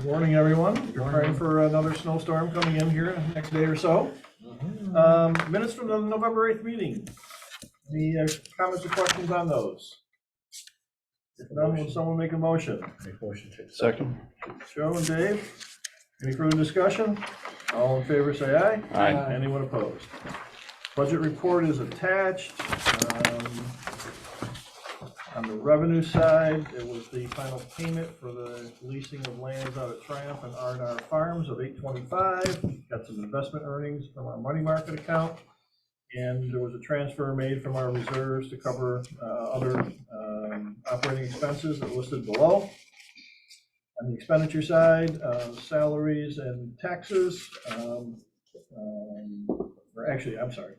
Good morning, everyone. Preparing for another snowstorm coming in here in the next day or so. Minutes from the November 8th meeting. Any comments or questions on those? If none, will someone make a motion? Second. Joe and Dave. Any further discussion? All in favor, say aye. Aye. Anyone opposed? Budget report is attached. On the revenue side, it was the final payment for the leasing of lands out at Triumph and R&R Farms of $825. Got some investment earnings from our money market account. And there was a transfer made from our reserves to cover other operating expenses that are listed below. On the expenditure side, salaries and taxes, or actually, I'm sorry,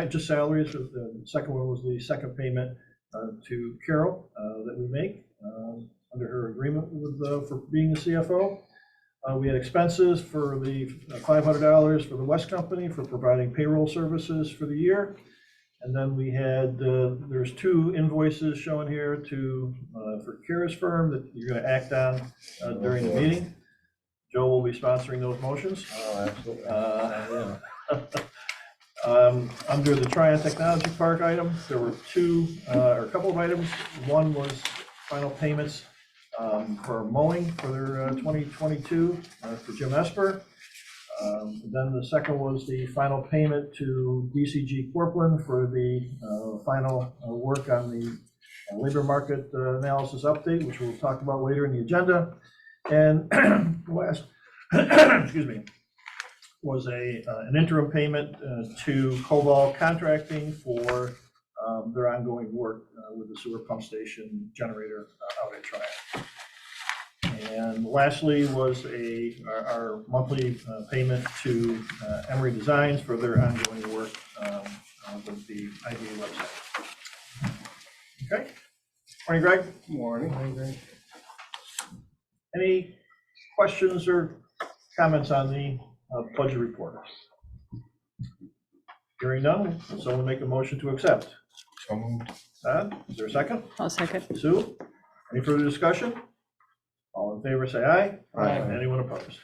just salaries. The second one was the second payment to Carol that we make under her agreement with for being the CFO. We had expenses for the $500 for the West Company for providing payroll services for the year. And then we had, there's two invoices shown here for Kira's firm that you're going to act on during the meeting. Joe will be sponsoring those motions. Oh, absolutely. Under the Triumph Technology Park item, there were a couple of items. One was final payments for mowing for their 2022 for Jim Esper. Then the second was the final payment to DCG Corpland for the final work on the labor market analysis update, which we'll talk about later in the agenda. And last, excuse me, was an interim payment to Cobalt Contracting for their ongoing work with the sewer pump station generator out at Triumph. And lastly was our monthly payment to Emery Designs for their ongoing work with the IDA website. Okay. Morning, Greg. Morning. Greg. Any questions or comments on the budget report? Hearing none, someone make a motion to accept. So moved. Todd, is there a second? I'll second. Sue, any further discussion? All in favor, say aye. Aye. Anyone opposed?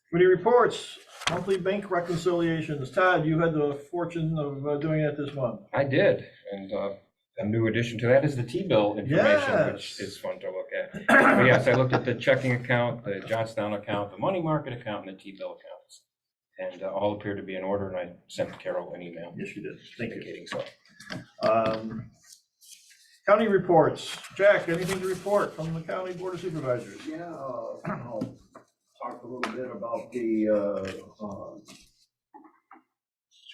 Committee reports, monthly bank reconciliations. Todd, you had the fortune of doing it this month. I did, and a new addition to that is the T-bill information, which is fun to look at. But yes, I looked at the checking account, the Johnstown account, the money market account, and the T-bill accounts. And all appear to be in order, and I sent Carol an email. Yes, you did. Thank you. Indicating so. County reports. Jack, anything to report from the County Board of Supervisors? Yeah, I'll talk a little bit about the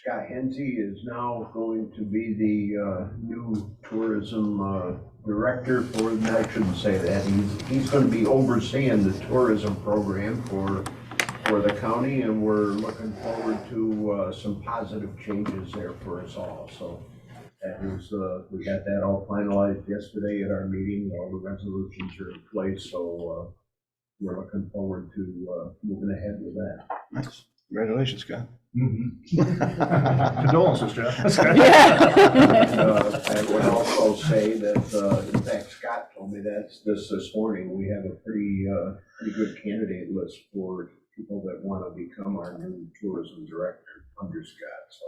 Scott Hensey is now going to be the new tourism director for, I shouldn't say that, he's going to be overseeing the tourism program for the county, and we're looking forward to some positive changes there for us all. So that is, we got that all finalized yesterday at our meeting. All the resolutions are in place, so we're looking forward to moving ahead with that. Nice. Congratulations, Scott. Condolences, Jeff. I would also say that, in fact, Scott told me this morning, we have a pretty good candidate list for people that want to become our new tourism director under Scott. So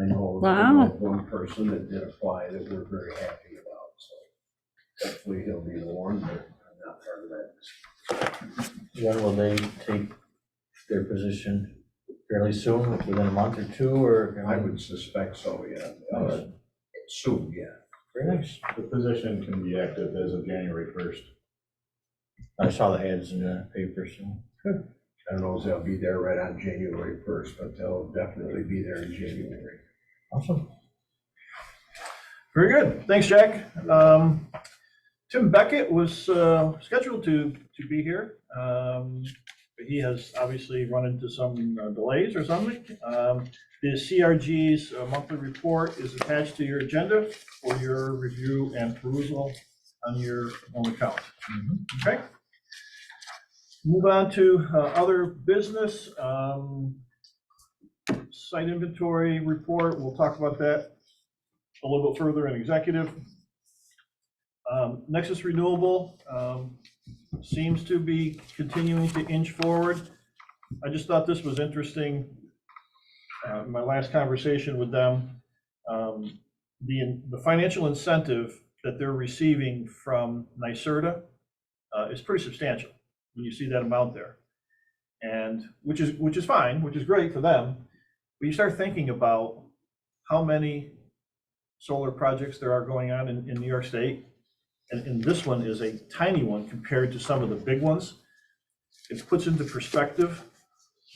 I know one person that did apply that we're very happy about. So hopefully he'll be the one, but I'm not part of that. When will they take their position? Fairly soon, within a month or two, or? I would suspect so, yeah. Soon, yeah. Very nice. The position can be active as of January 1st. I saw the ads in the paper, so. Good. I don't know if they'll be there right on January 1st, but they'll definitely be there in January. Awesome. Very good. Thanks, Jack. Tim Beckett was scheduled to be here. But he has obviously run into some delays or something. The CRG's monthly report is attached to your agenda for your review and perusal on your own account. Okay. Move on to other business. Site inventory report. We'll talk about that a little bit further in executive. Nexus Renewable. seems to be continuing to inch forward. I just thought this was interesting. My last conversation with them, the financial incentive that they're receiving from NYSERDA is pretty substantial when you see that amount there. And which is fine, which is great for them. But you start thinking about how many solar projects there are going on in New York State. And this one is a tiny one compared to some of the big ones. It puts into perspective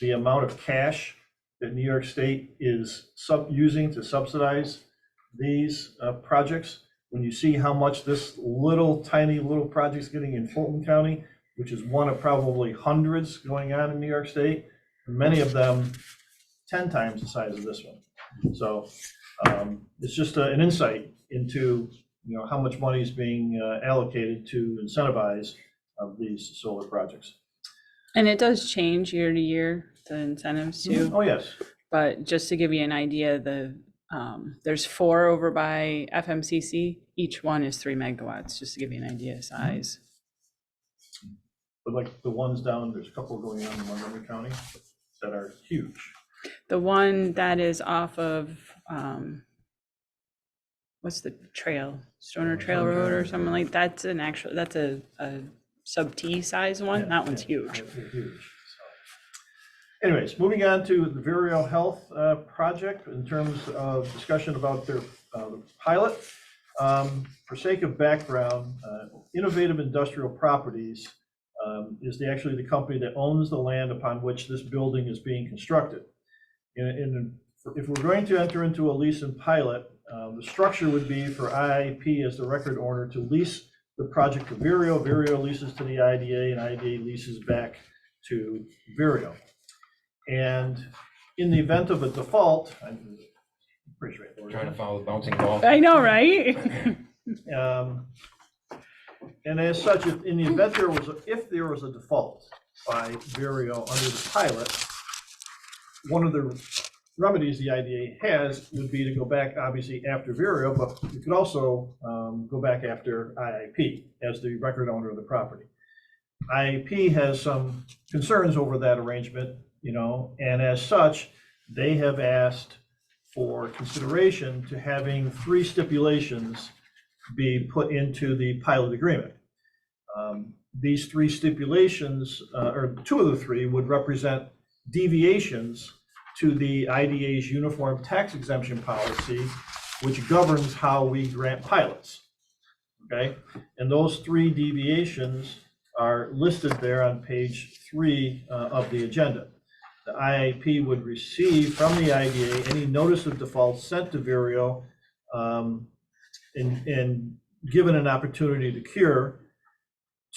the amount of cash that New York State is using to subsidize these projects. When you see how much this tiny little project's getting in Fulton County, which is one of probably hundreds going on in New York State, many of them 10 times the size of this one. So it's just an insight into how much money is being allocated to incentivize these solar projects. And it does change year to year, the incentives too. Oh, yes. But just to give you an idea, there's 4 over by FMCC. Each one is 3 megawatts, just to give you an idea of size. But like the ones down, there's a couple going on in Montgomery County that are huge. The one that is off of, what's the trail? Stoner Trail Road or something like that's a sub T size one. Yeah, that one's yeah, huge. they're huge. So, anyways, moving on to the Vireo Health project in terms of discussion about their pilot. For sake of background, Innovative Industrial Properties is actually the company that owns the land upon which this building is being constructed. If we're going to enter into a lease and pilot, the structure would be for IIP as the record owner to lease the project to Vireo. Vireo leases to the IDA, and IDA leases back to Vireo. And in the event of a default, I'm pretty straightforward. Trying to follow the bouncing ball. I know, right? And as such, in the event if there was a default by Vireo under the pilot, one of the remedies the IDA has would be to go back, obviously, after Vireo, but you could also go back after IIP as the record owner of the property. IIP has some concerns over that arrangement, and as such, they have asked for consideration to having 3 stipulations be put into the pilot agreement. These 3 stipulations, or 2 of the 3, would represent deviations to the IDA's uniform tax exemption policy, which governs how we grant pilots. Okay, and those 3 deviations are listed there on page 3 of the agenda. The IIP would receive from the IDA any notice of default sent to Vireo and given an opportunity to cure,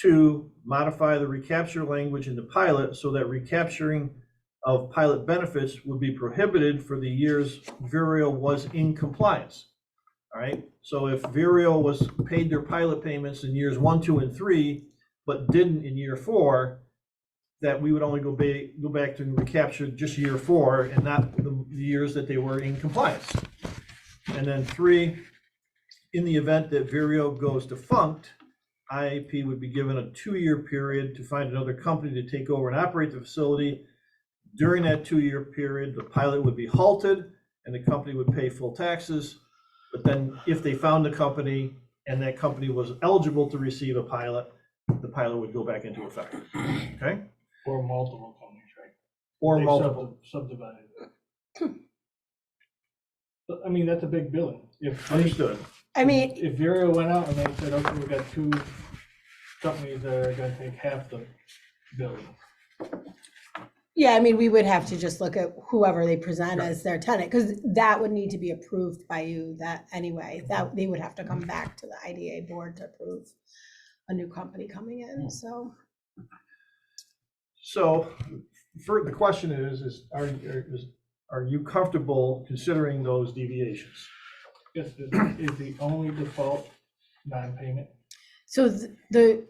to modify the recapture language in the pilot so that recapturing of pilot benefits would be prohibited for the years Vireo was in compliance. All right, so if Vireo was paid their pilot payments in years 1, 2, and 3, but didn't in year 4, that we would only go back to recapture just year 4 and not the years that they were in compliance. And then 3, in the event that Vireo goes defunct, IIP would be given a 2-year period to find another company to take over and operate the facility. During that 2-year period, the pilot would be halted and the company would pay full taxes. But then if they found a company and that company was eligible to receive a pilot, the pilot would go back into effect. Okay? Or multiple companies, right? Or They multiple. Subdivided. But, I mean, that's a big billing. Understood. If Vireo went out and they said, okay, we've got 2 companies that are gonna take half the billing. Yeah, we would have to just look at whoever they present as their tenant, because that would need to be approved by you that they would have to come back to the IDA board to approve a new company coming in, so. So for the question is are you comfortable considering those deviations? Yes, is the only default non-payment? So the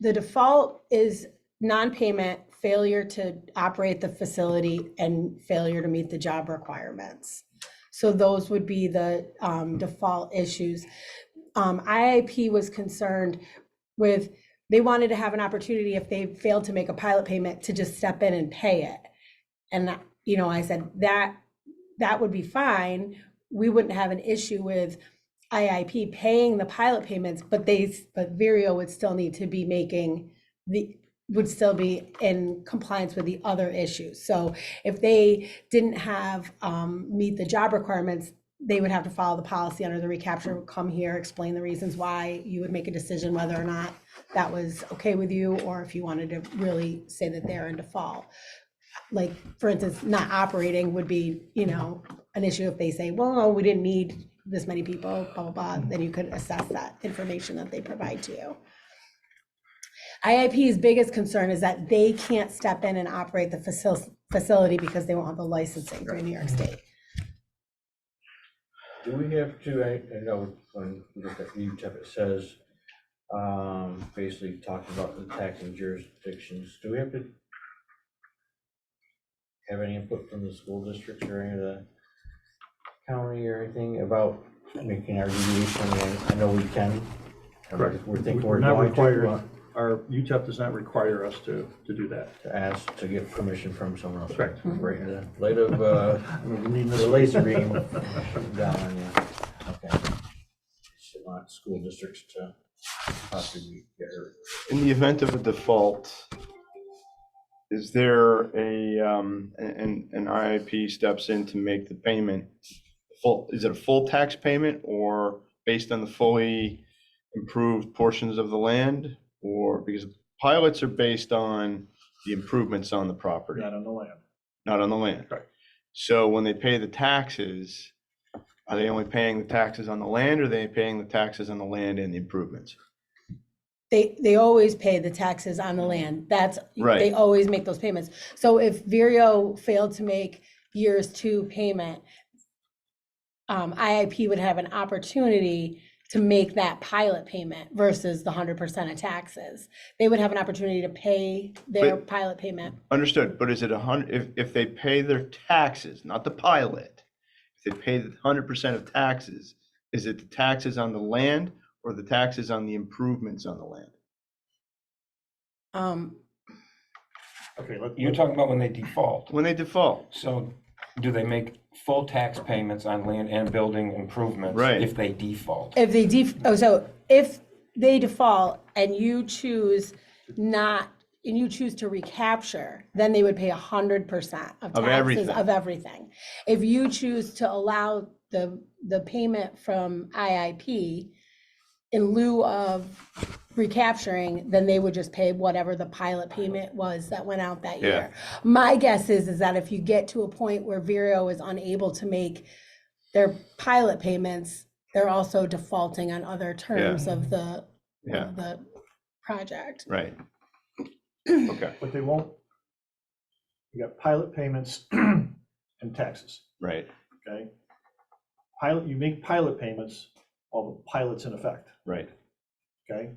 default is non-payment, failure to operate the facility, and failure to meet the job requirements. So those would be the default issues. IIP was concerned with they wanted to have an opportunity if they failed to make a pilot payment to just step in and pay it. And, you know, I said that would be fine. We wouldn't have an issue with IIP paying the pilot payments, but Vireo would still need to be would still be in compliance with the other issues. So if they didn't have, meet the job requirements, they would have to follow the policy under the recapture, come here, explain the reasons why. You would make a decision whether or not that was okay with you, or if you wanted to really say that they're in default. Like, for instance, not operating would be, you know, an issue if they say, well, no, we didn't need this many people, blah, blah, blah, then you could assess that information that they provide to you. IIP's biggest concern is that they can't step in and operate the facility because they won't have the licensing through New York State. Do we have to, I know when you look at UTEP, it says, basically talking about the taxing jurisdictions, do we have to have any input from the school districts or any of the county or anything about making our deviation? I know we can. Correct. We're thinking We're we're not going required, our UTEP does not require us to do that. to ask to get permission from someone else. Correct. Right in the light of We need the this. laser beam down on you. Okay. Should want school districts to possibly get hurt. In the event of a default, is there an IIP steps in to make the payment full? Is it a full tax payment or based on the fully improved portions of the land? Or because pilots are based on the improvements on the property, Not on the land. not on the land. Correct. So when they pay the taxes, are they only paying the taxes on the land, or are they paying the taxes on the land and the improvements? They always pay the taxes on the land. That's, Right. they always make those payments. So if Vireo failed to make years 2 payment, IIP would have an opportunity to make that pilot payment versus the 100% of taxes. They would have an opportunity to pay their But- pilot payment. Understood, but is it 100, if they pay their taxes, not the pilot, if they pay the 100% of taxes, is it the taxes on the land or the taxes on the improvements on the land? Okay, You're talking about when they default. When they default, So do they make full tax payments on land and building improvements? Right. If they default? If they so if they default and you choose to recapture, then they would pay 100% of taxes everything. of everything. If you choose to allow the payment from IIP in lieu of recapturing, then they would just pay whatever the pilot payment was that went out that year. My guess is that if you get to a point where Vireo is unable to make their pilot payments, they're also defaulting on other terms of the project. right? Okay, But they won't, you got pilot payments and taxes, right, okay? You make pilot payments while the pilot's in effect, right. okay?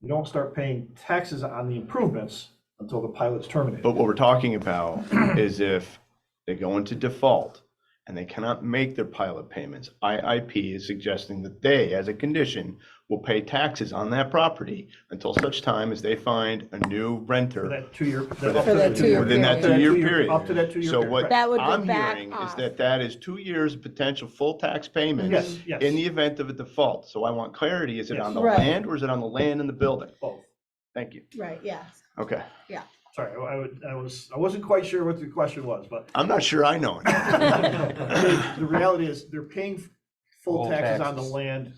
You don't start paying taxes on the improvements until the pilot's terminated. But what we're talking about is if they go into default and they cannot make their pilot payments, IIP is suggesting that they, as a condition, will pay taxes on that property until such time as they find a new For renter that 2 year. For that 2 year within that period. 2 year period. Up to that 2 year So period. what correct. That would go I'm back hearing is off. that is 2 years of potential full tax payments Yes, yes. in the event of a default. So I want clarity, is it Yes. on the Right. land or is it on the land and the building? Both. Thank you. Right, yes. Okay. Sorry, I wasn't quite sure what the question was, but I'm not sure I know it. the reality is they're paying full Full taxes on the taxes. land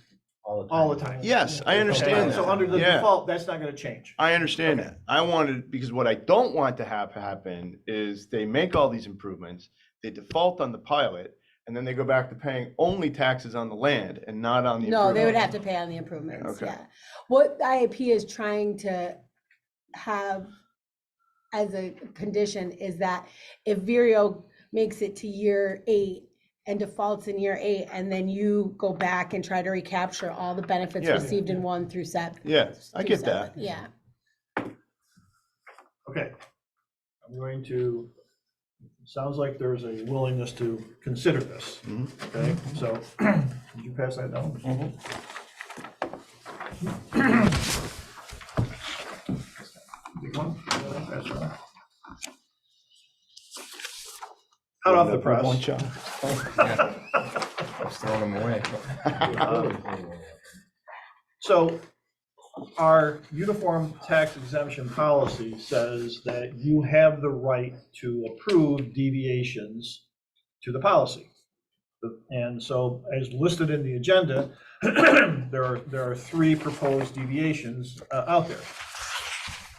All all the time. Yes, I Okay, understand so that. under the Yeah. default, that's not gonna change. I understand that. I wanted, because what I don't want to have happen is they make all these improvements, they default on the pilot, and then they go back to paying only taxes on the land and not on the No, they would improvements. have to pay on the improvements, Okay. yeah. What IIP is trying to have as a condition is that if Vireo makes it to year 8 and defaults in year 8, and then you go back and try to recapture all the benefits Yeah. received in 1 through 7. Yeah, I through get 7, that. Yeah. Okay. I'm going to, sounds like there's a willingness to consider this, Mhm. okay? So, did you pass that down? That's right. Hot off the press. One shot. Yeah. I was throwing them away. So our uniform tax exemption policy says that you have the right to approve deviations to the policy. And so as listed in the agenda, there are 3 proposed deviations out there.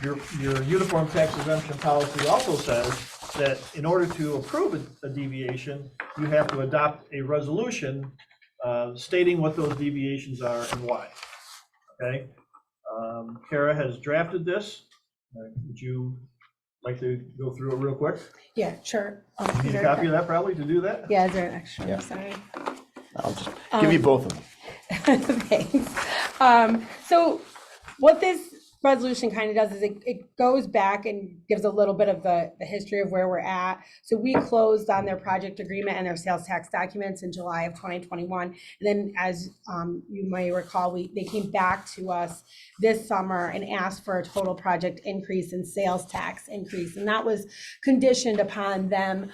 Your uniform tax exemption policy also says that in order to approve a deviation, you have to adopt a resolution stating what those deviations are and why. Okay? Kara has drafted this. Would you like to go through it real quick? Yeah, sure. You need a copy of that probably to do that? Yeah, is there an extra? Yeah. Sorry. I'll just give you both of them. Thanks. So what this resolution kind of does is it goes back and gives a little bit of the history of where we're at. So we closed on their project agreement and their sales tax documents in July of 2021. And then as you may recall, they came back to us this summer and asked for a total project increase and sales tax increase. And that was conditioned upon them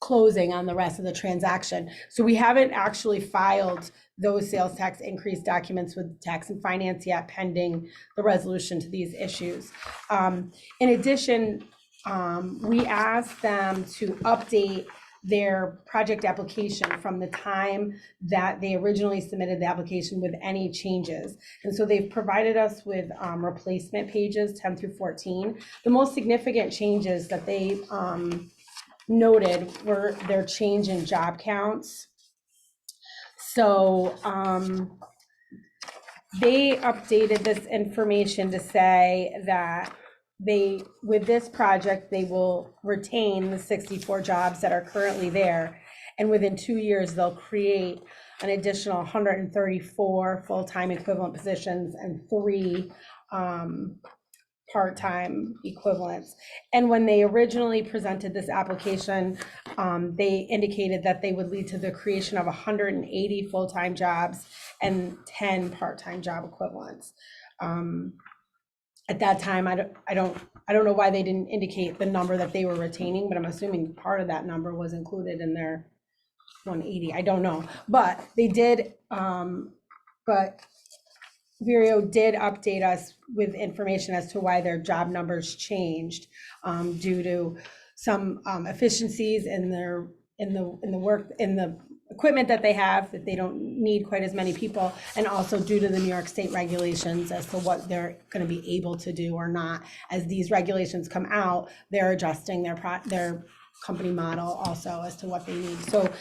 closing on the rest of the transaction. So we haven't actually filed those sales tax increase documents with tax and finance yet, pending the resolution to these issues. In addition, we asked them to update their project application from the time that they originally submitted the application with any changes. And so they've provided us with replacement pages 10 through 14. The most significant changes that they noted were their change in job counts. So they updated this information to say that with this project, they will retain the 64 jobs that are currently there. And within 2 years, they'll create an additional 134 full-time equivalent positions and 3 part-time equivalents. And when they originally presented this application, they indicated that they would lead to the creation of 180 full-time jobs and 10 part-time job equivalents. At that time, I don't know why they didn't indicate the number that they were retaining, but I'm assuming part of that number was included in their 180. I don't know, but they did. But Vireo did update us with information as to why their job numbers changed due to some efficiencies in the equipment that they have, that they don't need quite as many people, and also due to the New York State regulations as to what they're going to be able to do or not. As these regulations come out, they're adjusting their company model also as to what they need. So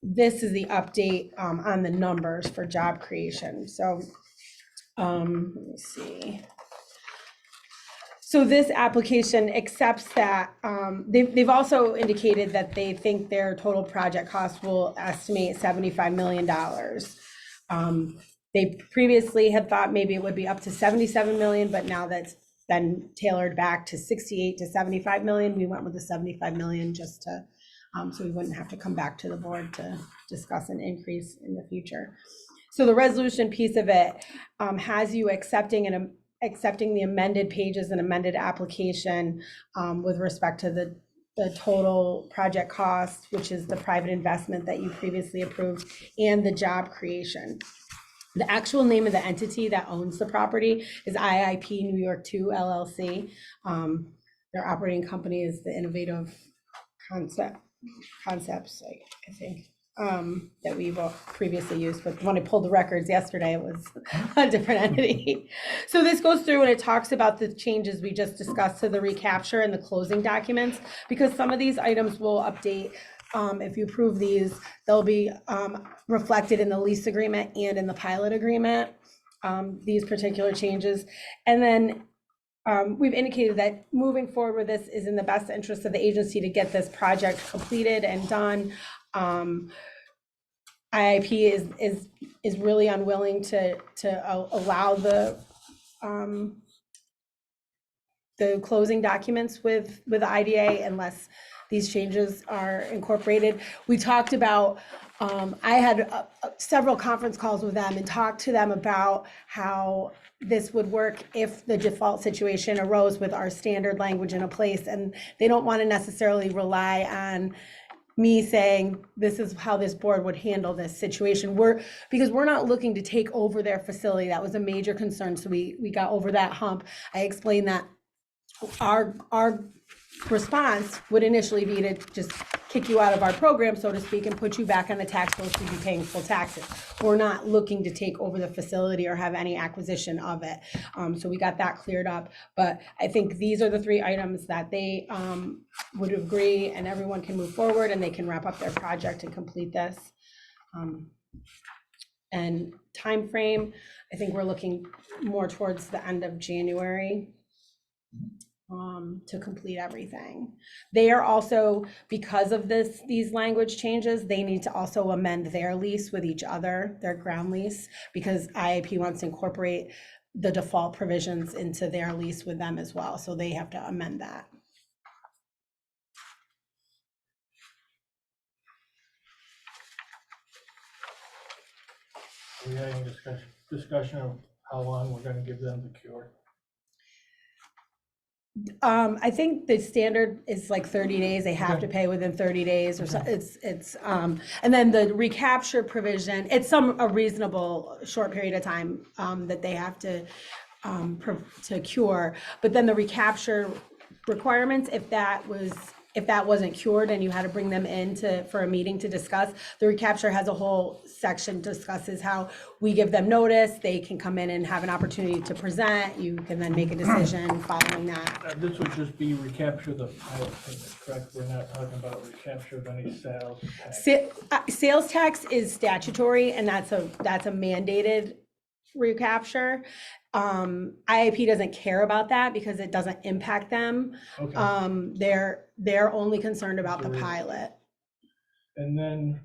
this is the update on the numbers for job creation. So let me see. So this application accepts that, they've also indicated that they think their total project cost will estimate $75 million. They previously had thought maybe it would be up to 77 million, but now that's been tailored back to 68 to 75 million. We went with the 75 million just to, so we wouldn't have to come back to the board to discuss an increase in the future. So the resolution piece of it has you accepting the amended pages and amended application with respect to the total project cost, which is the private investment that you previously approved, and the job creation. The actual name of the entity that owns the property is IIP New York 2 LLC. Their operating company is the Innovative Concepts, I think, that we've previously used, but when I pulled the records yesterday, it was a different entity. So this goes through and it talks about the changes we just discussed to the recapture and the closing documents, because some of these items will update. If you approve these, they'll be reflected in the lease agreement and in the pilot agreement, these particular changes. And then we've indicated that moving forward with this is in the best interest of the agency to get this project completed and done. IIP is really unwilling to allow the the closing documents with IDA unless these changes are incorporated. We talked about, I had several conference calls with them and talked to them about how this would work if the default situation arose with our standard language in a place, and they don't want to necessarily rely on me saying, this is how this board would handle this situation. Because we're not looking to take over their facility. That was a major concern, so we got over that hump. I explained that our response would initially be to just kick you out of our program, so to speak, and put you back on the tax rolls to be paying full taxes. We're not looking to take over the facility or have any acquisition of it. So we got that cleared up. But I think these are the 3 items that they would agree, and everyone can move forward and they can wrap up their project and complete this. And time frame, I think we're looking more towards the end of January to complete everything. They are also, because of these language changes, they need to also amend their lease with each other, their ground lease, because IAP wants to incorporate the default provisions into their lease with them as well. So they have to amend that. Are we having discussion of how long we're gonna give them to cure? I think the standard is like 30 days. They have to pay within 30 days or so. It's and then the recapture provision, it's a reasonable short period of time that they have to cure. But then the recapture requirements, if that wasn't cured and you had to bring them in for a meeting to discuss, the recapture has a whole section discusses how we give them notice, they can come in and have an opportunity to present, you can then make a decision following that. This would just be recapture the pilot payment, correct? We're not talking about recapture of any sales tax. Sales tax is statutory, and that's a mandated recapture. IAP doesn't care about that because it doesn't impact them. Okay. They're only concerned about the So- pilot. And then,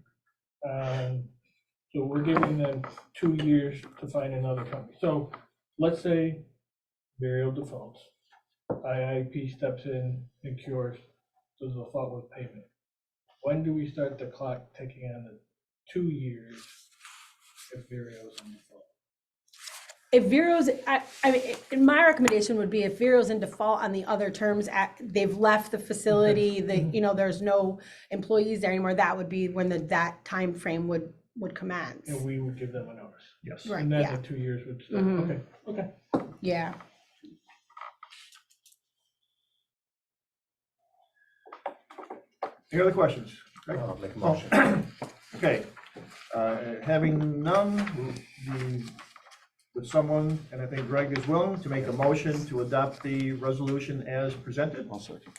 so we're giving them 2 years to find another company. So let's say Burial defaults, IIP steps in and cures the default with payment. When do we start the clock ticking on the 2 years if Burial's in default? If Vero's, I mean, my recommendation would be if Vero's in default on the other terms, they've left the facility, there's no employees there anymore, that would be when that time frame would commence. And we would give them a notice. Yes. Right, And then yeah. the 2 years would start. Mhm. Okay. Yeah. Any other questions? Greg? I'll make a motion. Okay, having none, with someone, and I think Greg is willing to make a motion to adopt the resolution as presented. I'll second.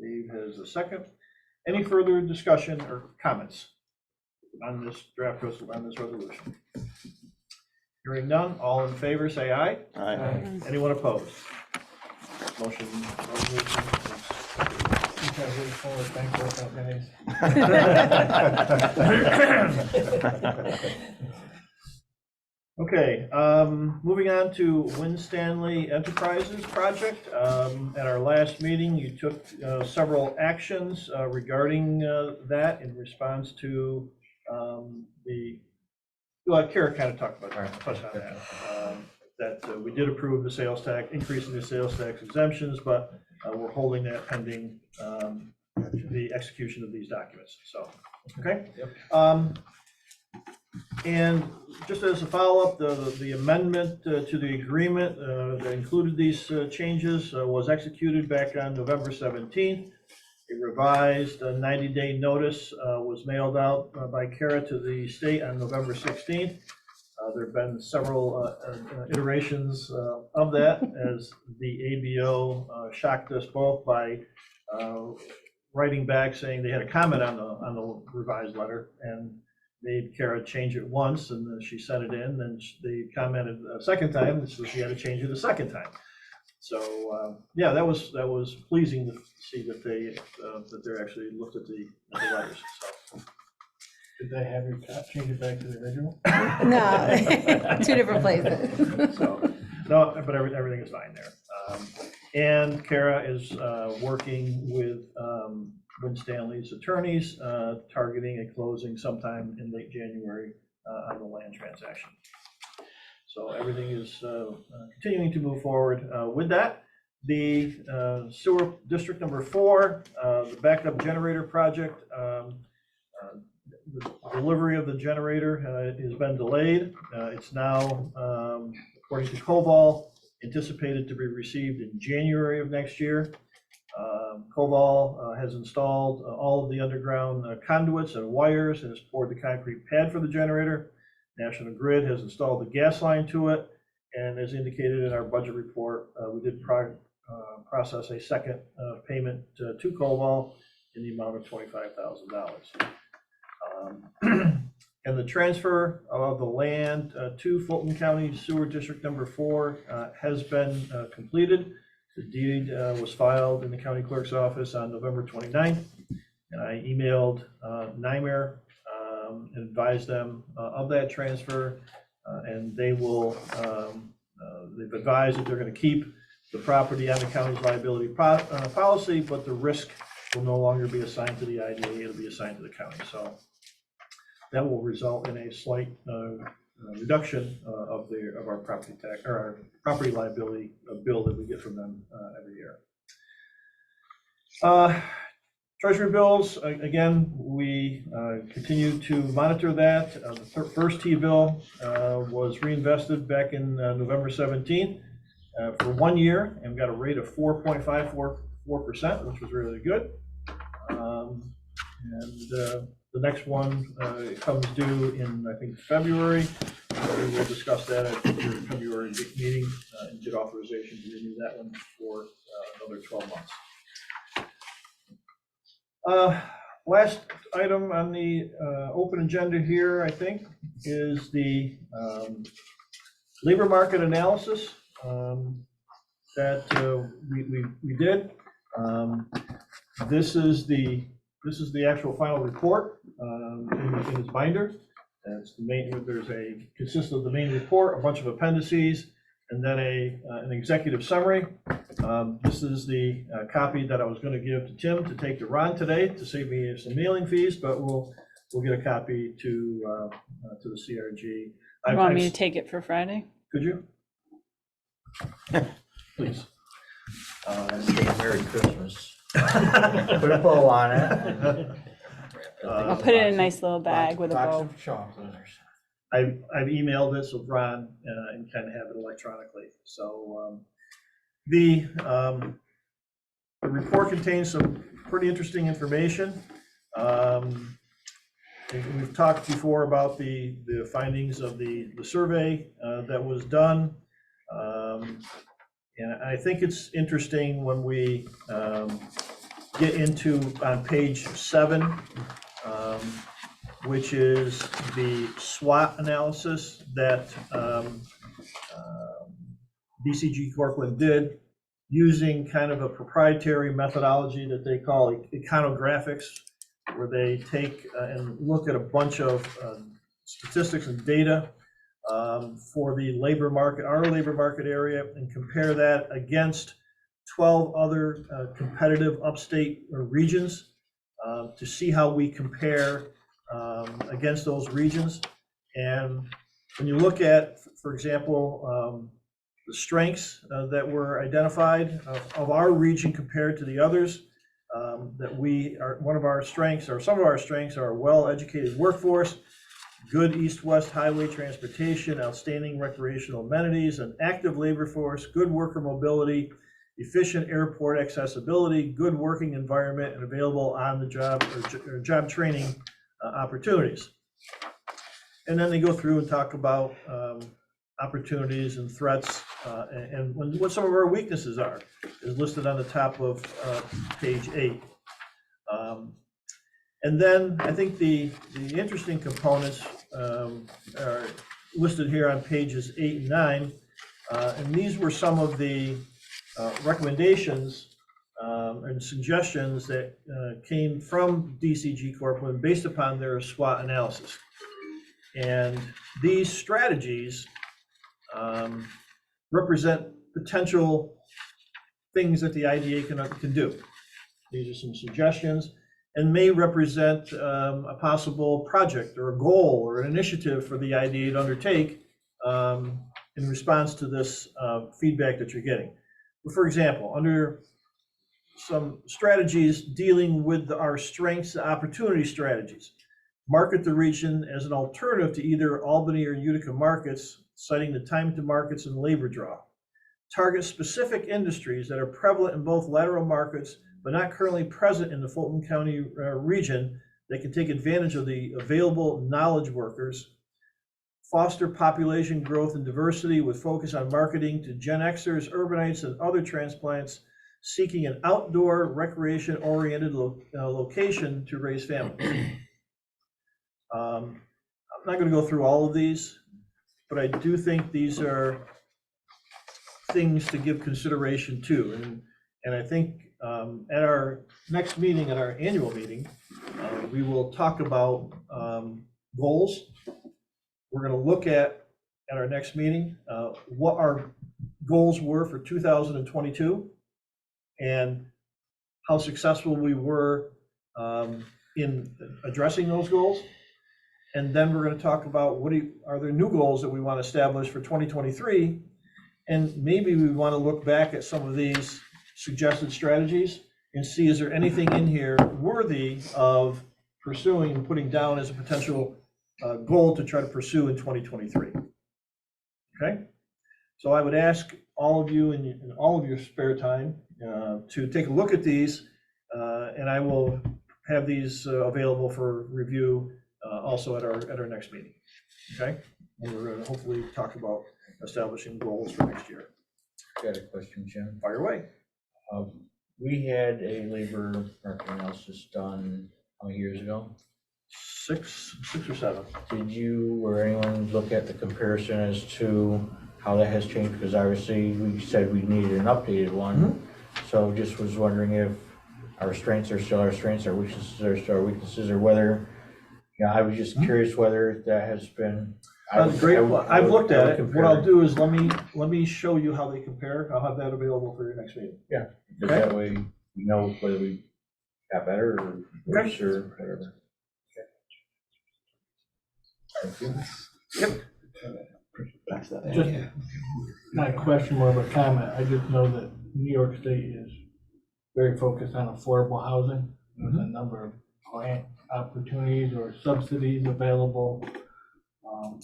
Dave has a second. Any further discussion or comments on this draft, on this resolution? Hearing none, all in favor, say aye. Aye. Anyone opposed? Motion, resolution You guys wait for the bank workout guys. Okay, moving on to Winstanley Enterprises project. At our last meeting, you took several actions regarding that in response to Kara kind of talked about, touched on that. That we did approve the sales tax, increasing the sales tax exemptions, but we're holding that pending the execution of these documents, so, okay? And just as a follow-up, the amendment to the agreement that included these changes was executed back on November 17th. A revised 90-day notice was mailed out by Kara to the state on November 16th. There have been several iterations of that as the ABO shocked us both by writing back saying they had a comment on the revised letter and made Kara change it once, and then she sent it in, and they commented a second time, so she had to change it a second time. So yeah, that was pleasing to see that they actually looked at the letters. So. Did they have you change it back to the original? No, 2 different places. So No, but everything is fine there. And Kara is working with Win Stanley's attorneys, targeting a closing sometime in late January on the land transaction. So everything is continuing to move forward. With that, the sewer district number 4, the backup generator project, the delivery of the generator has been delayed. It's now, according to Koval, anticipated to be received in January of next year. Koval has installed all of the underground conduits and wires and has poured the concrete pad for the generator. National Grid has installed the gas line to it, and as indicated in our budget report, we did process a second payment to Koval in the amount of $25,000. And the transfer of the land to Fulton County Sewer District number 4 has been completed. The deed was filed in the county clerk's office on November 29th, and I emailed NYMER and advised them of that transfer, and they will, they've advised that they're going to keep the property on the county's liability policy, but the risk will no longer be assigned to the IDA, it'll be assigned to the county. So that will result in a slight reduction of our property tax, or our property liability bill that we get from them every year. Treasury bills, again, we continue to monitor that. The first T-bill was reinvested back in November 17th for 1 year, and got a rate of 4.54%, which was really good. The next one comes due in, I think, February. We will discuss that at the February meeting and get authorization to renew that one for another 12 months. Last item on the open agenda here, I think, is the labor market analysis that we did. This is the actual final report in its binder. It's the main. Consists of the main report, a bunch of appendices, and then an executive summary. This is the copy that I was going to give to Tim to take to Ron today to save me some mailing fees, but we'll get a copy to the CRG. You want me to take it for Friday? Could you? Please. Merry Christmas. Put a bow on it. I'll put it in a nice little bag with a Box bow. of chocolate or I've emailed this with Ron and kind of have it electronically. So the report contains some pretty interesting information. We've talked before about the findings of the survey that was done. And I think it's interesting when we get into on page 7, which is the SWOT analysis that DCG Corcoran did using kind of a proprietary methodology that they call econographics, where they take and look at a bunch of statistics and data for the labor market, our labor market area, and compare that against 12 other competitive upstate regions to see how we compare against those regions. And when you look at, for example, the strengths that were identified of our region compared to the others, that we are, one of our strengths, or some of our strengths, are a well-educated workforce, good east-west highway transportation, outstanding recreational amenities, an active labor force, good worker mobility, efficient airport accessibility, good working environment, and available on-the-job or job training opportunities. And then they go through and talk about opportunities and threats, and what some of our weaknesses are, is listed on the top of page 8. And then I think the interesting components are listed here on pages 8 and 9, and these were some of the recommendations and suggestions that came from DCG Corcoran based upon their SWOT analysis. And these strategies represent potential things that the IDA can do. These are some suggestions and may represent a possible project or a goal or an initiative for the IDA to undertake in response to this feedback that you're getting. For example, under some strategies dealing with our strengths and opportunity strategies, market the region as an alternative to either Albany or Utica markets, citing the time to markets and labor draw. Target specific industries that are prevalent in both lateral markets, but not currently present in the Fulton County region that can take advantage of the available knowledge workers. Foster population growth and diversity with focus on marketing to Gen Xers, urbanites, and other transplants seeking an outdoor recreation-oriented location to raise families. I'm not going to go through all of these, but I do think these are things to give consideration to. And I think at our next meeting, at our annual meeting, we will talk about goals. We're going to look at our next meeting, what our goals were for 2022 and how successful we were in addressing those goals. And then we're going to talk about are there new goals that we want to establish for 2023? And maybe we want to look back at some of these suggested strategies and see, is there anything in here worthy of pursuing and putting down as a potential goal to try to pursue in 2023? Okay, so I would ask all of you in all of your spare time to take a look at these, and I will have these available for review also at our next meeting. Okay, and we're going to hopefully talk about establishing goals for next year. Got a question, Jim. Fire away. We had a labor market analysis done how many years ago? Six or seven. Did you or anyone look at the comparison as to how that has changed? Because obviously we said we needed an updated one. So just was wondering if our strengths are still our strengths, our weaknesses are still our weaknesses, or whether, I was just curious whether that has been. Great. I've looked at it. What I'll do is let me show you how they compare. I'll have that available for your next meeting. Yeah, because that way we know whether we got better or worse or whatever. Thank you. Yep. Just not a question, more of a comment. I just know that New York State is very focused on affordable housing. There's a number of grant opportunities or subsidies available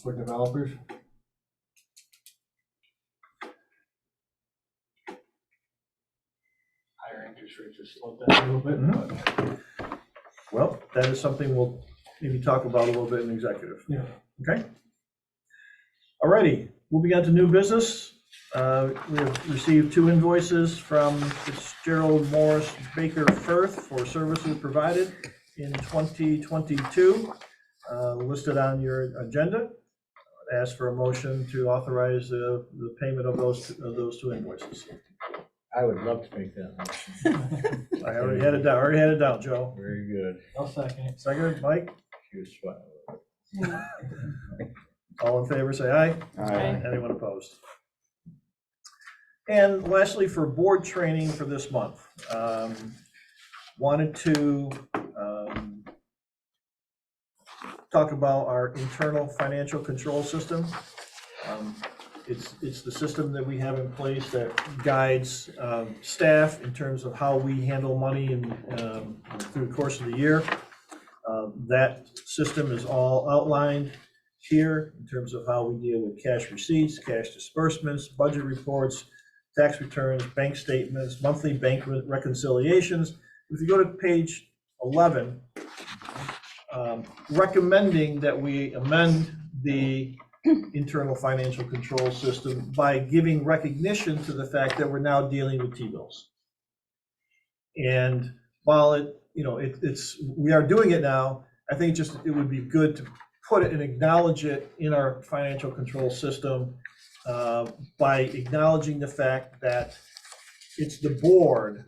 for developers. Higher interest rates have slowed that a little bit. But Well, that is something we'll maybe talk about a little bit in executive. yeah. Okay. All righty, moving on to new business. We have received 2 invoices from Fitzgerald Morris Baker Firth for services provided in 2022, listed on your agenda. Ask for a motion to authorize the payment of those 2 invoices. I would love to make that motion. I already had it down, Joe. Very good. I'll second. Second, Mike, She was sweating. all in favor, say aye. Aye. Anyone opposed? And lastly, for board training for this month, wanted to talk about our internal financial control system. It's the system that we have in place that guides staff in terms of how we handle money and through the course of the year. That system is all outlined here in terms of how we deal with cash receipts, cash disbursements, budget reports, tax returns, bank statements, monthly bank reconciliations. If you go to page 11, recommending that we amend the internal financial control system by giving recognition to the fact that we're now dealing with T-bills. And while we are doing it now, I think it would be good to put it and acknowledge it in our financial control system by acknowledging the fact that it's the board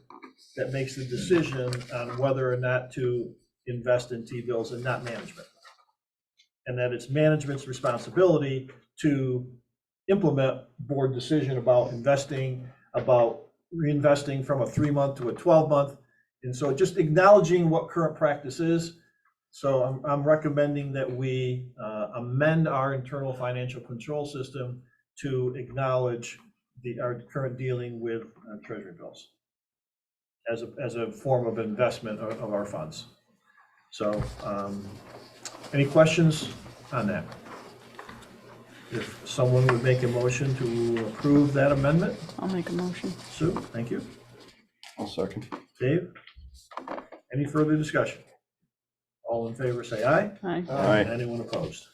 that makes the decision on whether or not to invest in T-bills and not management. And that it's management's responsibility to implement board decision about investing, about reinvesting from a 3-month to a 12-month. And so just acknowledging what current practice is. So I'm recommending that we amend our internal financial control system to acknowledge our current dealing with treasury bills as a form of investment of our funds. So any questions on that? If someone would make a motion to approve that amendment, I'll make a motion. Sue, thank you. I'll second. Dave? Any further discussion? All in favor, say aye. Aye. Aye. Anyone opposed?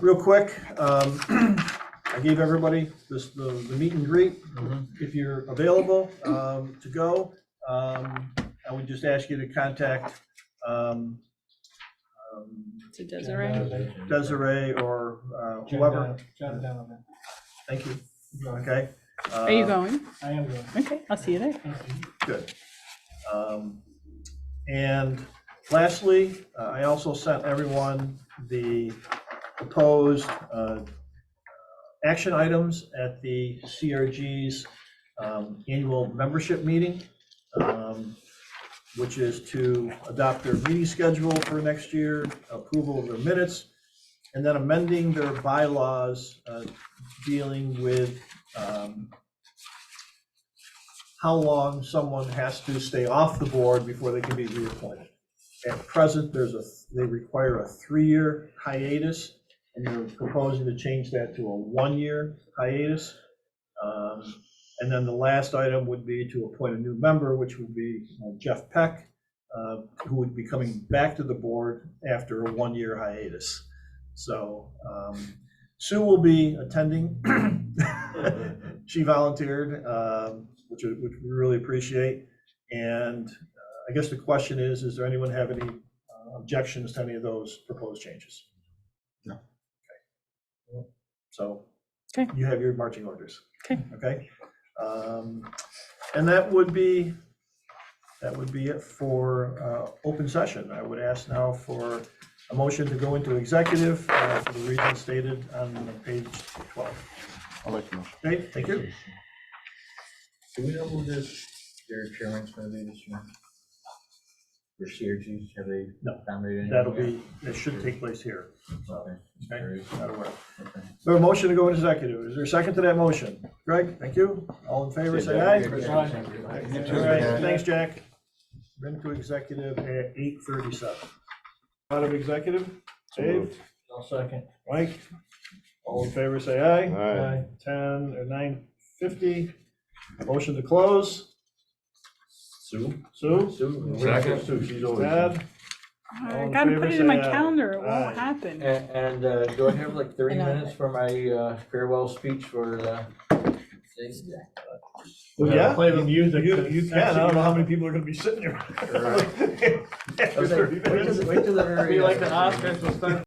Real quick, I gave everybody the meet and greet. If you're available to go, I would just ask you to contact To Desiree. Desiree or whoever. John Donovan. Thank you. Okay. Are you going? I am going. Okay, I'll see you there. Good. And lastly, I also sent everyone the proposed action items at the CRG's annual membership meeting, which is to adopt their meeting schedule for next year, approval of their minutes, and then amending their bylaws dealing with how long someone has to stay off the board before they can be reappointed. At present, they require a 3-year hiatus, and they're proposing to change that to a 1-year hiatus. And then the last item would be to appoint a new member, which would be Jeff Peck, who would be coming back to the board after a 1-year hiatus. So Sue will be attending. She volunteered, which we really appreciate. And I guess the question is there anyone have any objections to any of those proposed changes? No. Okay. So Okay. you have your marching orders. Okay. Okay. And that would be it for open session. I would ask now for a motion to go into executive for the reasons stated on page 12. I'll make the motion. Okay, thank you. Do we know who their chairman's gonna be this year? Your CRGs, have they No, nominated anyone? That should take place here. So, Okay. okay, not aware. Okay. We have a motion to go into executive. Is there a second to that motion? Greg, thank you. All in favor, say aye. All right, thanks, Jack. We're into executive at 8:37. Out of executive, Dave, I'll second. Mike, all in favor, say aye. Aye. 10 or 9:50. Motion to close. Sue? Sue? Sue? Second. Sue, she's always. Chad? All I in gotta favor, put it in my say aye. calendar, it Aye. won't happen. And do I have like 30 I know. minutes for my farewell speech for the? Well, yeah, Play the music. you can. I don't know how many people are gonna be sitting here. Okay, wait till the very. Be like the Oscars, we'll start